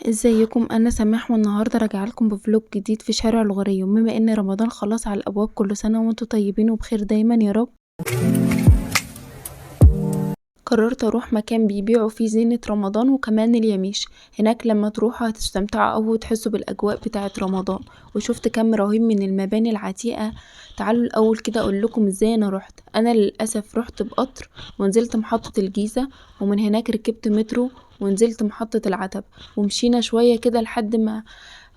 ازيكم؟ انا سماح والنهارده راجعه لكم بفلوج جديد في شارع الغريم. بما ان رمضان خلاص على الابواب، كل سنه وانتم طيبين وبخير دايما يا رب. قررت اروح مكان بيبيعوا فيه زينة رمضان وكمان اليميش. هناك لما تروحوا هتستمتعوا او تحسوا بالاجواء بتاعه رمضان. وشفت كم رهيب من المباني العتيقه. تعالوا الاول كده اقول لكم ازاي انا رحت. انا للاسف رحت بقطر ونزلت محطة الجيزة، ومن هناك ركبت مترو ونزلت محطة العتبة، ومشينا شوية كده لحد ما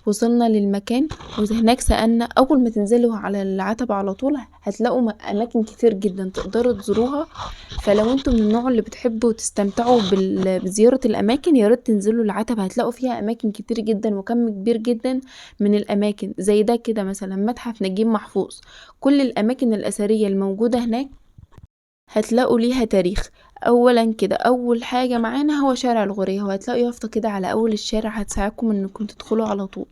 وصلنا للمكان. وهناك سألنا، أول ما تنزلوا على العتبة على طول هتلاقوا أماكن كتير جدا تقدروا تزوروها. فلو انتم من النوع اللي بتحبوا تستمتعوا بزيارة الأماكن، ياريت تنزلوا العتبة، هتلاقوا فيها أماكن كتير جدا وكم كبير جدا من الأماكن. زي ده كده مثلا متحف نجيب محفوظ. كل الأماكن الأثرية الموجودة هناك هتلاقوا ليها تاريخ. اولا كده اول حاجة معانا هو شارع الغورية، وهتلاقوا يافطة كده على اول الشارع هتساعدكم انكم تدخلوا على طول.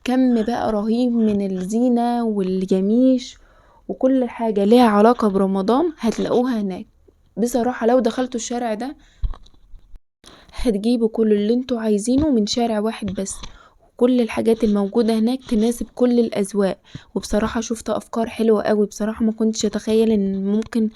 كم بقى رهيب من الزينة والجميش وكل حاجة ليها علاقة برمضان هتلاقوها هناك. بصراحة لو دخلتوا الشارع ده هتجيبوا كل اللي انتوا عايزينه من شارع واحد بس. كل الحاجات الموجودة هناك تناسب كل الأذواق. وبصراحة شفت أفكار حلوة قوي. بصراحة ما كنتش أتخيل إن ممكن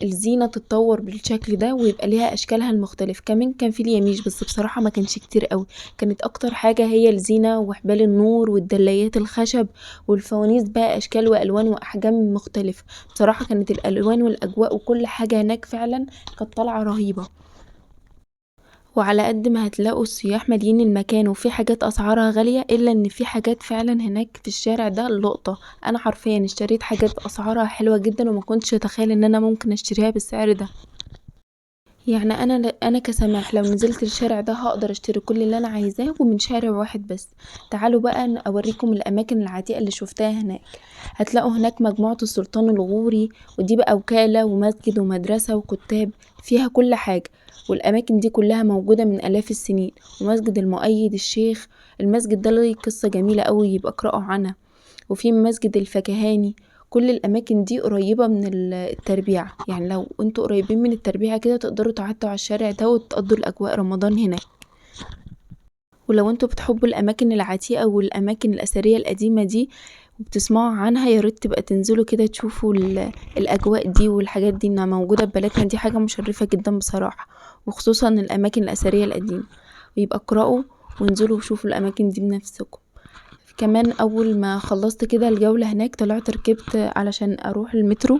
الزينة تتطور بالشكل ده ويبقى ليها أشكالها المختلف. كمان كان في اليميش بس بصراحة ما كانش كتير قوي. كانت أكتر حاجة هي الزينة وحبال النور والدلايات الخشب والفوانيس بقى أشكال وألوان وأحجام مختلفة. بصراحة كانت الألوان والأجواء وكل حاجة هناك فعلا كانت طالعة رهيبة. وعلى قد ما هتلاقوا السياح مالين المكان وفي حاجات اسعارها غالية، الا ان في حاجات فعلا هناك في الشارع ده لقطة. انا حرفيا اشتريت حاجات اسعارها حلوة جدا وما كنتش اتخيل ان انا ممكن اشتريها بالسعر ده. يعني انا كسماح لو نزلت الشارع ده هقدر اشتري كل اللي انا عايزاه ومن شارع واحد بس. تعالوا بقى اوريكم الاماكن العتيقة اللي شفتها هناك. هتلاقوا هناك مجموعة السلطان الغوري، ودي بقى وكالة ومسجد ومدرسة وكتاب، فيها كل حاجة. والأماكن دي كلها موجودة من آلاف السنين. ومسجد المؤيد الشيخ، المسجد ده ليه قصة جميلة قوي يبقى اقرأوا عنها. وفي مسجد الفكهاني. كل الأماكن دي قريبة من التربيع، يعني لو انتوا قريبين من التربيع كده تقدروا تعدوا على الشارع ده وتقضوا الأجواء رمضان هناك. ولو انتوا بتحبوا الأماكن العتيقة والأماكن الأثرية القديمة دي وبتسمعوا عنها، ياريت تبقى تنزلوا كده تشوفوا الأجواء دي والحاجات دي انها موجودة في بلدنا. دي حاجة مشرفة جدا بصراحة، وخصوصا الأماكن الأثرية القديمة. ويبقى اقرأوا وانزلوا وشوفوا الأماكن دي بنفسكم. كمان أول ما خلصت كده الجولة هناك طلعت ركبت علشان أروح المترو.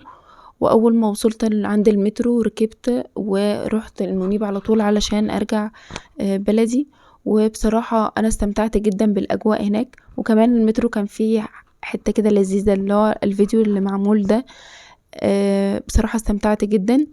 وأول ما وصلت عند المترو ركبت ورحت المنيب على طول علشان أرجع بلدي. وبصراحة أنا استمتعت جدا بالأجواء هناك. وكمان المترو كان فيه حتة كده لذيذة اللي هو الفيديو اللي معمول ده. بصراحة استمتعت جدا.